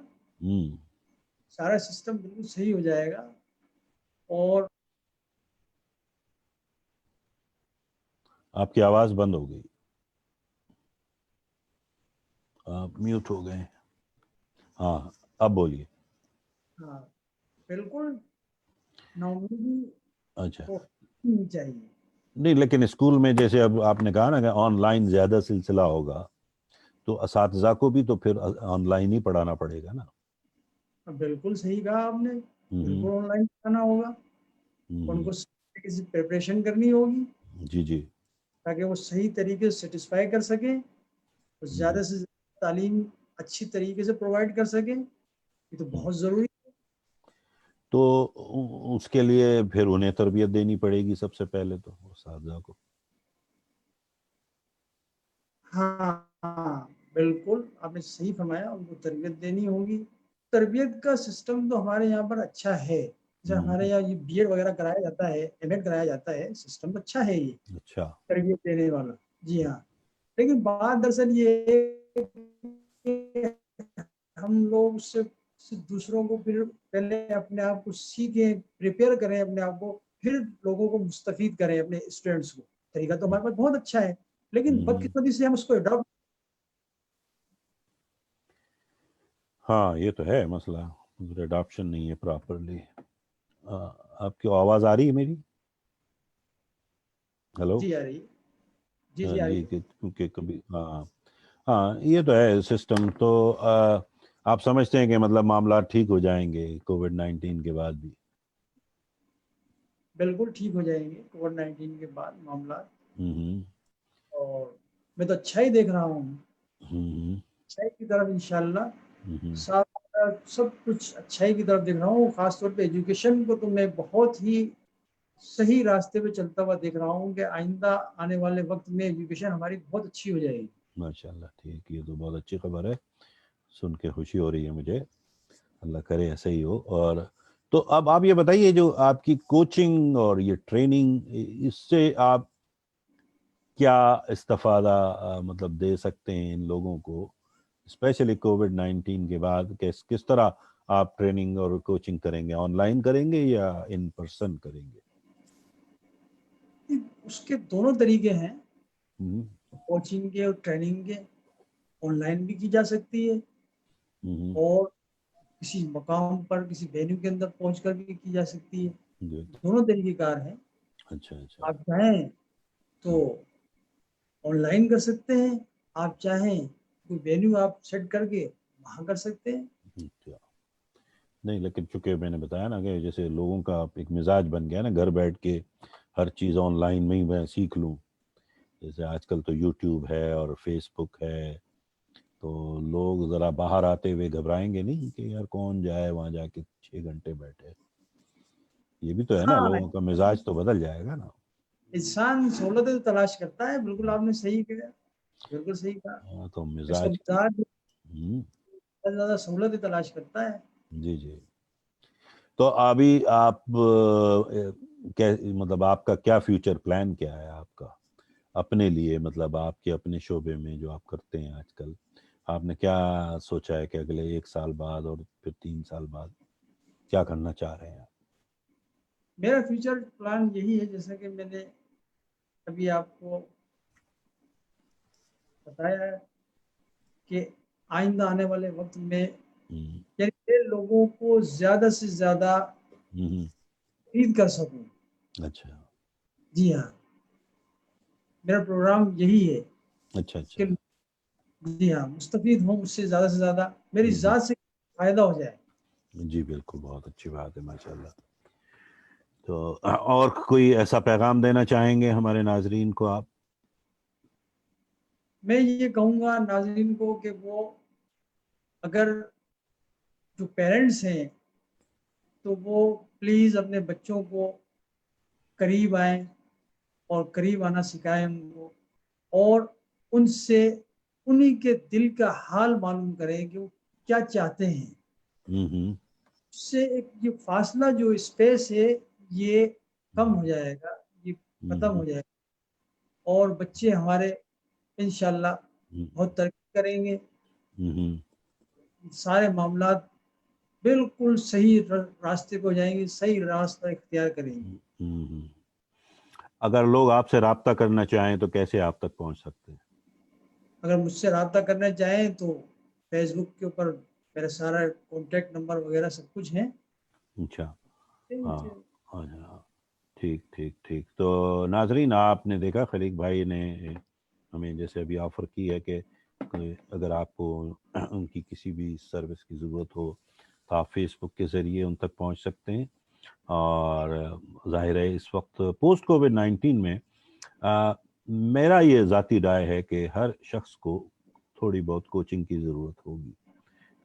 سارا سسٹم بالکل صحیح ہو جائے گا. اور آپ کی آواز بند ہو گئی، آپ میوٹ ہو گئے. ہاں اب بولیے. ہاں بالکل نا امیدی اچھا. نہیں چاہیے. نہیں لیکن اسکول میں جیسے اب آپ نے کہا نا کہ آن لائن زیادہ سلسلہ ہوگا، تو اساتذہ کو بھی تو پھر آن لائن ہی پڑھانا پڑے گا نا. بالکل صحیح کہا آپ نے. بالکل آن لائن پڑھانا ہوگا. ان کو کسی پریپریشن کرنی ہوگی. جی جی. تاکہ وہ صحیح طریقے سے سیٹسفائی کر سکیں، زیادہ سے زیادہ تعلیم اچھی طریقے سے پرووائڈ کر سکیں. یہ تو بہت ضروری ہے. تو اس کے لیے پھر انہیں تربیت دینی پڑے گی سب سے پہلے تو اساتذہ کو. ہاں بالکل آپ نے صحیح فرمایا. ان کو تربیت دینی ہوگی. تربیت کا سسٹم تو ہمارے یہاں پر اچھا ہے. جیسے ہمارے یہاں یہ بی ایڈ وغیرہ کرایا جاتا ہے، ایم ایڈ کرایا جاتا ہے، سسٹم اچھا ہے یہ اچھا. تربیت دینے والا. جی ہاں. لیکن بات دراصل یہ ہے کہ ہم لوگ سے دوسروں کو پھر پہلے اپنے آپ کو سیکھیں، پریپیئر کریں اپنے آپ کو، پھر لوگوں کو مستفید کریں اپنے اسٹوڈنٹس کو. طریقہ تو ہمارے پاس بہت اچھا ہے، لیکن بدقسمتی سے ہم اس کو اڈاپٹ. ہاں یہ تو ہے مسئلہ، اڈاپشن نہیں ہے پراپرلی. آپ کی آواز آ رہی ہے میری؟ ہلو. جی آ رہی ہے. جی آ رہی جی ہے. کیونکہ کبھی ہاں یہ تو ہے سسٹم. تو آپ سمجھتے ہیں کہ مطلب معاملات ٹھیک ہو جائیں گے کووڈ-19 کے بعد بھی؟ بالکل ٹھیک ہو جائیں گے کووڈ-19 کے بعد معاملات. اور میں تو اچھا ہی دیکھ رہا ہوں. اچھائی کی طرف انشاءاللہ سب کچھ اچھائی کی طرف دیکھ رہا ہوں. خاص طور پہ ایجوکیشن کو تو میں بہت ہی صحیح راستے پہ چلتا ہوا دیکھ رہا ہوں کہ آئندہ آنے والے وقت میں ایجوکیشن ہماری بہت اچھی ہو جائے گی. ماشاءاللہ. ٹھیک، یہ تو بہت اچھی خبر ہے، سن کے خوشی ہو رہی ہے مجھے. اللہ کرے ایسا ہی ہو. اور تو اب آپ یہ بتائیے جو آپ کی کوچنگ اور یہ ٹریننگ، اس سے آپ کیا استفادہ مطلب دے سکتے ہیں ان لوگوں کو، اسپیشلی کووڈ-19 کے بعد؟ کس طرح آپ ٹریننگ اور کوچنگ کریں گے؟ آن لائن کریں گے یا ان پرسن کریں گے؟ اس کے دونوں طریقے ہیں، کوچنگ کے اور ٹریننگ کے. آن لائن بھی کی جا سکتی ہے اور کسی مقام پر کسی وینیو کے اندر پہنچ کر بھی کی جا سکتی ہے. دونوں طریقے کار ہیں. اچھا اچھا. آپ چاہیں تو آن لائن کر سکتے ہیں، آپ چاہیں کوئی وینیو آپ سیٹ کر کے وہاں کر سکتے ہیں. اچھا. نہیں لیکن چونکہ میں نے بتایا نا کہ جیسے لوگوں کا ایک مزاج بن گیا نا گھر بیٹھ کے ہر چیز آن لائن میں ہی میں سیکھ لوں. جیسے آج کل تو یوٹیوب ہے اور فیس بک ہے، تو لوگ ذرا باہر آتے ہوئے گھبرائیں گے نہیں کہ یار کون جائے وہاں جا کے 6 گھنٹے بیٹھے. یہ بھی تو ہے نا، ہاں، لوگوں کا مزاج تو بدل جائے گا نا. انسان سہولتیں تلاش کرتا ہے. بالکل آپ نے صحیح کہا، بالکل صحیح کہا. ہاں، تو اس کا مزاج. مزاج ہوں، بہت زیادہ سہولتیں تلاش کرتا ہے. جی جی. تو ابھی آپ مطلب آپ کا کیا فیوچر پلان کیا ہے آپ کا اپنے لیے، مطلب آپ کے اپنے شعبے میں جو آپ کرتے ہیں آج کل، آپ نے کیا سوچا ہے کہ اگلے 1 سال بعد اور پھر 3 سال بعد کیا کرنا چاہ رہے ہیں؟ میرا فیوچر پلان یہی ہے، جیسا کہ میں نے ابھی آپ کو بتایا ہے کہ آئندہ آنے والے وقت میں ہوں، یعنی لوگوں کو زیادہ سے زیادہ ہوں، مفید کر سکوں. اچھا جی ہاں، میرا پروگرام یہی ہے اچھا کہ اچھا. جی ہاں مستفید ہوں، اس سے زیادہ میری ہوں، ذات سے فائدہ ہو جائے. جی بالکل، بہت اچھی بات ہے، ماشاء اللہ. تو اور کوئی ایسا پیغام دینا چاہیں گے ہمارے ناظرین کو آپ؟ میں یہ کہوں گا ناظرین کو کہ وہ اگر جو پیرنٹس ہیں تو وہ پلیز اپنے بچوں کو قریب آئیں اور قریب آنا سکھائیں ان کو، اور ان سے انہی کے دل کا حال معلوم کریں کہ وہ کیا چاہتے ہیں. ہوں، اس سے ایک یہ فاصلہ جو اسپیس ہے یہ کم ہو جائے گا، یہ ختم ہو جائے گا، اور بچے ہمارے انشاءاللہ بہت ترقی کریں گے. سارے معاملات بالکل صحیح راستے کو جائیں گے، صحیح راستہ اختیار کریں گے. اگر لوگ آپ سے رابطہ کرنا چاہیں تو کیسے آپ تک پہنچ سکتے ہیں؟ اگر مجھ سے رابطہ کرنا چاہیں تو فیس بک کے اوپر میرا سارا کانٹیکٹ نمبر وغیرہ سب کچھ ہیں. اچھا. ہاں ہاں، ٹھیک ٹھیک ٹھیک. تو ناظرین، آپ نے دیکھا خلیق بھائی نے ہمیں جیسے ابھی آفر کی ہے کہ اگر آپ کو ان کی کسی بھی سروس کی ضرورت ہو تو آپ فیس بک کے ذریعے ان تک پہنچ سکتے ہیں. اور ظاہر ہے اس وقت پوسٹ کووڈ-19 میں میرا یہ ذاتی رائے ہے کہ ہر شخص کو تھوڑی بہت کوچنگ کی ضرورت ہوگی،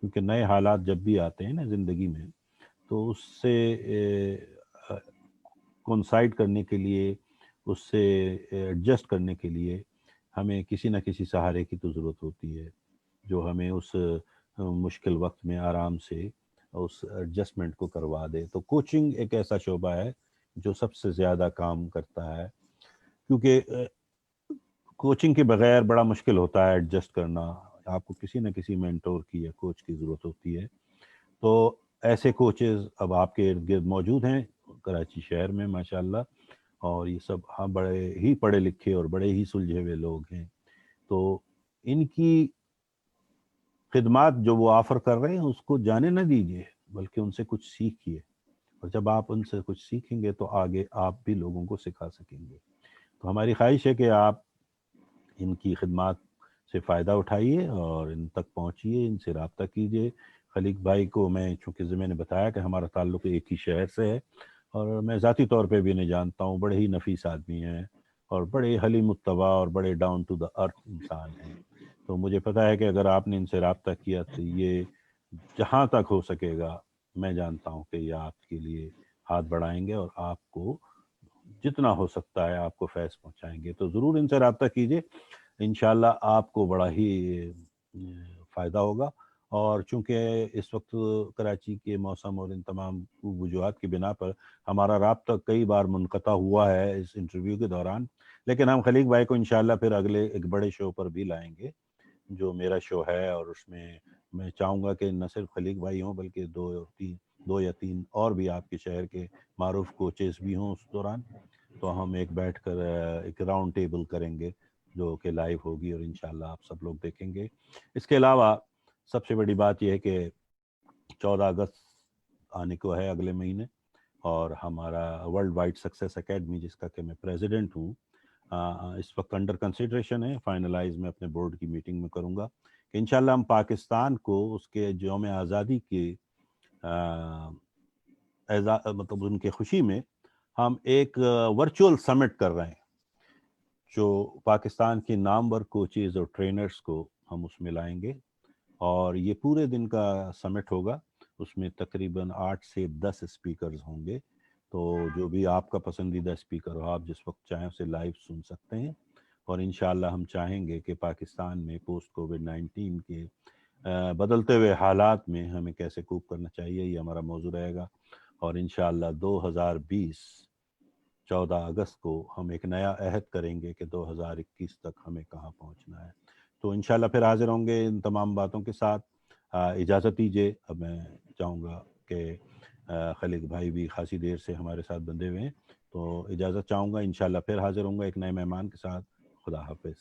کیونکہ نئے حالات جب بھی آتے ہیں نا زندگی میں تو اس سے کونسائڈ کرنے کے لیے، اس سے ایڈجسٹ کرنے کے لیے ہمیں کسی نہ کسی سہارے کی تو ضرورت ہوتی ہے جو ہمیں اس مشکل وقت میں آرام سے اس ایڈجسٹمنٹ کو کروا دے. تو کوچنگ ایک ایسا شعبہ ہے جو سب سے زیادہ کام کرتا ہے، کیونکہ کوچنگ کے بغیر بڑا مشکل ہوتا ہے ایڈجسٹ کرنا. آپ کو کسی نہ کسی مینٹور کی یا کوچ کی ضرورت ہوتی ہے. تو ایسے کوچز اب آپ کے ارد گرد موجود ہیں کراچی شہر میں ماشاءاللہ، اور یہ سب بڑے ہی پڑھے لکھے اور بڑے ہی سلجھے ہوئے لوگ ہیں. تو ان کی خدمات جو وہ آفر کر رہے ہیں اس کو جانے نہ دیجیے، بلکہ ان سے کچھ سیکھیے، اور جب آپ ان سے کچھ سیکھیں گے تو آگے آپ بھی لوگوں کو سکھا سکیں گے. تو ہماری خواہش ہے کہ آپ ان کی خدمات سے فائدہ اٹھائیے اور ان تک پہنچیے، ان سے رابطہ کیجیے. خلیق بھائی کو میں چونکہ میں نے بتایا کہ ہمارا تعلق ایک ہی شہر سے ہے، اور میں ذاتی طور پہ بھی انہیں جانتا ہوں، بڑے ہی نفیس آدمی ہیں اور بڑے حلیم الطبع اور بڑے ڈاؤن ٹو دا ارتھ انسان ہیں. تو مجھے پتہ ہے کہ اگر آپ نے ان سے رابطہ کیا تو یہ جہاں تک ہو سکے گا میں جانتا ہوں کہ یہ آپ کے لیے ہاتھ بڑھائیں گے اور آپ کو جتنا ہو سکتا ہے آپ کو فیض پہنچائیں گے. تو ضرور ان سے رابطہ کیجیے، انشاءاللہ آپ کو بڑا ہی فائدہ ہوگا. اور چونکہ اس وقت کراچی کے موسم اور ان تمام وجوہات کی بنا پر ہمارا رابطہ کئی بار منقطع ہوا ہے اس انٹرویو کے دوران، لیکن ہم خلیق بھائی کو انشاءاللہ پھر اگلے ایک بڑے شو پر بھی لائیں گے جو میرا شو ہے، اور اس میں میں چاہوں گا کہ نہ صرف خلیق بھائی ہوں بلکہ دو یا تین اور بھی آپ کے شہر کے معروف کوچز بھی ہوں اس دوران. تو ہم ایک بیٹھ کر ایک راؤنڈ ٹیبل کریں گے جو کہ لائیو ہوگی اور انشاءاللہ آپ سب لوگ دیکھیں گے. اس کے علاوہ سب سے بڑی بات یہ ہے کہ 14 اگست آنے کو ہے اگلے مہینے، اور ہمارا ورلڈ وائڈ سکسیس اکیڈمی جس کا کہ میں پریزیڈنٹ ہوں، اس وقت انڈر کنسیڈریشن ہے، فائنلائز میں اپنے بورڈ کی میٹنگ میں کروں گا کہ انشاءاللہ ہم پاکستان کو اس کے یوم آزادی کی مطلب ان کے خوشی میں ہم ایک ورچوئل سمٹ کر رہے ہیں، جو پاکستان کے نامور کوچز اور ٹرینرز کو ہم اس میں لائیں گے، اور یہ پورے دن کا سمٹ ہوگا، اس میں تقریباً 8 سے 10 اسپیکرز ہوں گے، تو جو بھی آپ کا پسندیدہ اسپیکر ہو آپ جس وقت چاہیں اسے لائیو سن سکتے ہیں، اور انشاءاللہ ہم چاہیں گے کہ پاکستان میں پوسٹ کووڈ-19 کے بدلتے ہوئے حالات میں ہمیں کیسے کوپ کرنا چاہیے، یہ ہمارا موضوع رہے گا، اور انشاءاللہ 2020 14 اگست کو ہم ایک نیا عہد کریں گے کہ 2021 تک ہمیں کہاں پہنچنا ہے۔ تو انشاءاللہ پھر حاضر ہوں گے ان تمام باتوں کے ساتھ۔ اجازت دیجیے، اب میں چاہوں گا کہ خالد بھائی بھی خاصی دیر سے ہمارے ساتھ بندھے ہوئے ہیں، تو اجازت چاہوں گا، انشاءاللہ پھر حاضر ہوں گا ایک نئے مہمان کے ساتھ۔ خدا حافظ۔